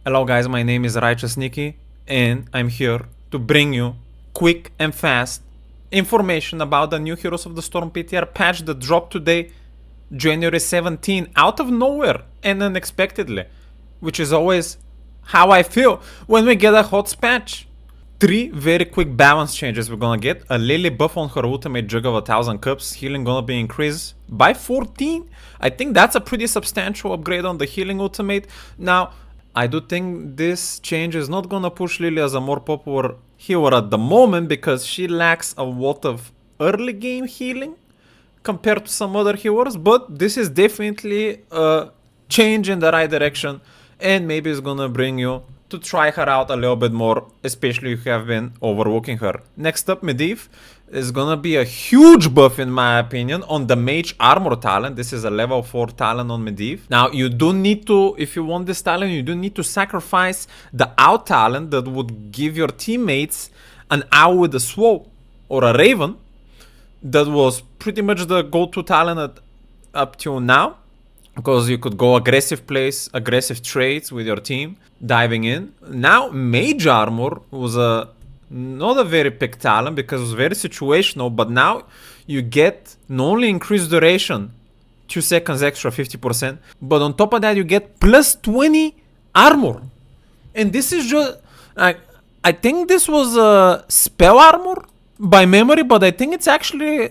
Hello guys, my name is RighteousNicky and I'm here to bring you quick and fast information about the new Heroes of the Storm PTR patch that dropped today, January 17, out of nowhere and unexpectedly, which is always how I feel when we get a hot patch. 3 very quick balance changes we're gonna get. A Lily buff on her ultimate Jug of 1000 Cups. Healing gonna be increased by 14. I think that's a pretty substantial upgrade on the healing ultimate. Now, I do think this change is not gonna push Lily as a more popular hero at the moment because she lacks a lot of early game healing compared to some other heroes, but this is definitely a change in the right direction and maybe it's gonna bring you to try her out a little bit more, especially if you have been overlooking her. Next up, Medivh is gonna be a huge buff in my opinion on the Mage Armor talent. This is a level 4 talent on Medivh. Now you do need to, if you want this talent, you do need to sacrifice the Owl talent that would give your teammates an Owl with a Swoop or a Raven. That was pretty much the go-to talent up till now, because you could go aggressive plays, aggressive trades with your team, diving in. Now, Mage Armor was not a very big talent because it was very situational, but now you get not only increased duration, 2 seconds extra, 50%, but on top of that you get plus 20 armor. And this is just, I think this was a spell armor by memory, but I think it's actually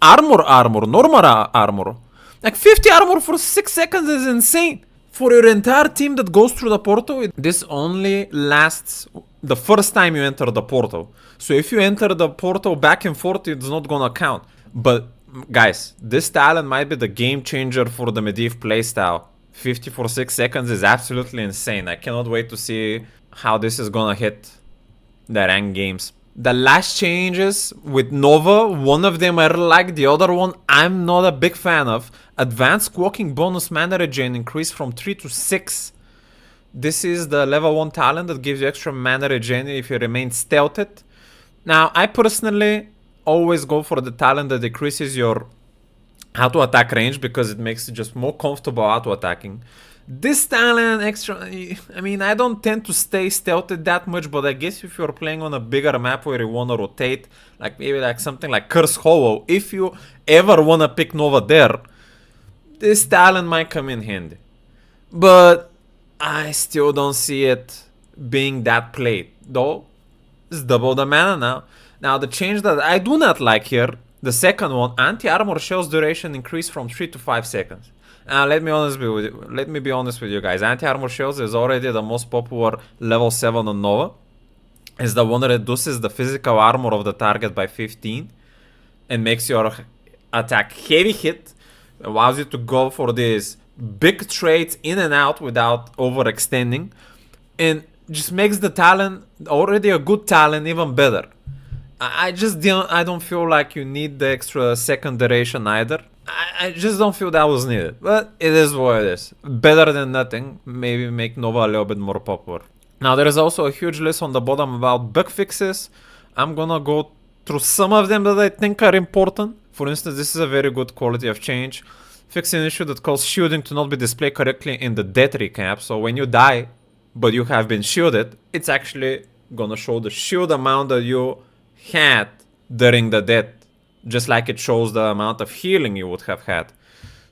armor, normal armor. Like 50 armor for 6 seconds is insane. For your entire team that goes through the portal, this only lasts the first time you enter the portal. So if you enter the portal back and forth, it's not gonna count. But guys, this talent might be the game changer for the Medivh playstyle. 50 for 6 seconds is absolutely insane. I cannot wait to see how this is gonna hit the ranked games. The last changes with Nova, one of them I really like, the other one I'm not a big fan of. Advanced Cloaking bonus mana regen increased from 3 to 6. This is the level 1 talent that gives you extra mana regen if you remain stealthed. Now, I personally always go for the talent that decreases your auto attack range because it makes it just more comfortable auto attacking. This talent extra, I mean, I don't tend to stay stealthed that much, but I guess if you're playing on a bigger map where you wanna rotate, like maybe like something like Curse Hollow, if you ever wanna pick Nova there, this talent might come in handy. But I still don't see it being that played, though it's double the mana now. Now the change that I do not like here, the second one, anti-armor shells duration increased from 3 to 5 seconds. Now let me be honest with you guys. Anti-armor shells is already the most popular level 7 on Nova. It's the one that reduces the physical armor of the target by 15 and makes your attack heavy hit. Allows you to go for these big trades in and out without overextending, and just makes the talent, already a good talent, even better. I don't feel like you need the extra second duration either. I just don't feel that was needed, but it is what it is. Better than nothing. Maybe make Nova a little bit more popular. Now there is also a huge list on the bottom about bug fixes. I'm gonna go through some of them that I think are important. For instance, this is a very good quality of change. Fixing an issue that causes shielding to not be displayed correctly in the death recap. So when you die, but you have been shielded, it's actually gonna show the shield amount that you had during the death, just like it shows the amount of healing you would have had.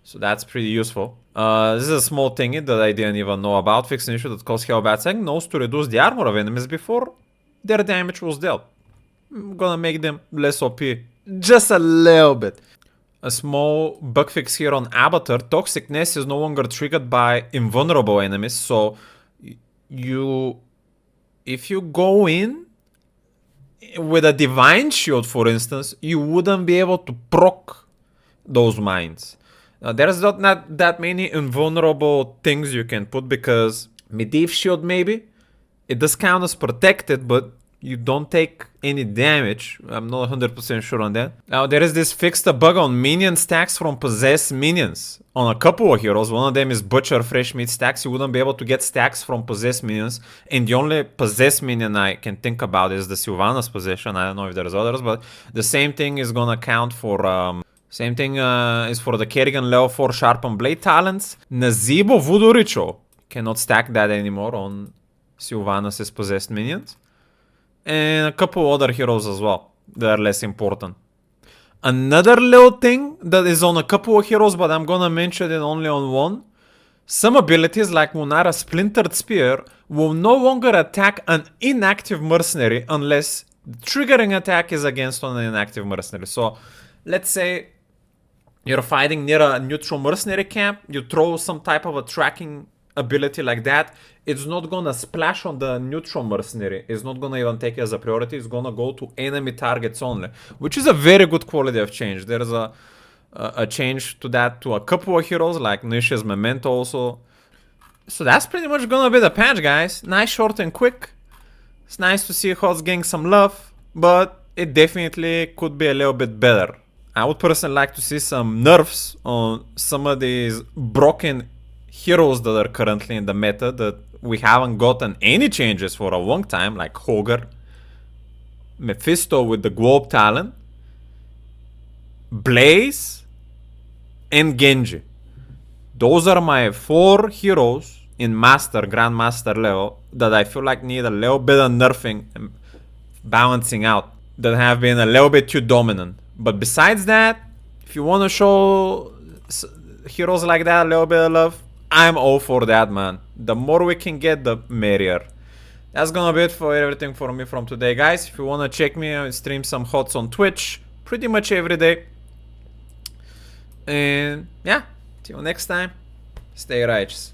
So that's pretty useful. This is a small thingy that I didn't even know about. Fixing an issue that causes Hellbat Sang knows to reduce the armor of enemies before their damage was dealt. I'm gonna make them less OP. Just a little bit. A small bug fix here on Avatar. Toxicness is no longer triggered by invulnerable enemies. So if you go in with a Divine Shield, for instance, you wouldn't be able to proc those mines. Now, there's not that many invulnerable things you can put because Medivh Shield maybe. It does count as protected, but you don't take any damage. I'm not 100% sure on that. Now, there is this fixed bug on minion stacks from possessed minions. On a couple of heroes, one of them is Butcher Fresh Meat stacks. You wouldn't be able to get stacks from possessed minions. And the only possessed minion I can think about is the Sylvanas possession. I don't know if there's others, but the same thing is gonna count for... Same thing is for the Kerrigan level 4 Sharpened Blade talents. Nazeebo Voodoo Ritual Cannot stack that anymore on Sylvanas' possessed minions. And a couple other heroes as well that are less important. Another little thing that is on a couple of heroes, but I'm gonna mention it only on one. Some abilities like Munara's Splintered Spear will no longer attack an inactive mercenary unless the triggering attack is against an inactive mercenary. So let's say you're fighting near a neutral mercenary camp, you throw some type of a tracking ability like that, it's not gonna splash on the neutral mercenary. It's not gonna even take it as a priority. It's gonna go to enemy targets only, which is a very good quality of change. There's a change to that to a couple of heroes like Nisha's Memento also. So that's pretty much gonna be the patch, guys. Nice, short and quick. It's nice to see HOTS getting some love, but it definitely could be a little bit better. I would personally like to see some nerfs on some of these broken heroes that are currently in the meta that we haven't gotten any changes for a long time, like Hogar, Mephisto with the Globe talent, Blaze, and Genji. Those are my 4 heroes in Master, Grandmaster level that I feel like need a little bit of nerfing and balancing out, that have been a little bit too dominant. But besides that, if you want to show heroes like that a little bit of love, I'm all for that, man. The more we can get, the merrier. That's gonna be it for everything for me from today, guys. If you wanna check me, I stream some HOTS on Twitch pretty much every day. And yeah, till next time, stay righteous.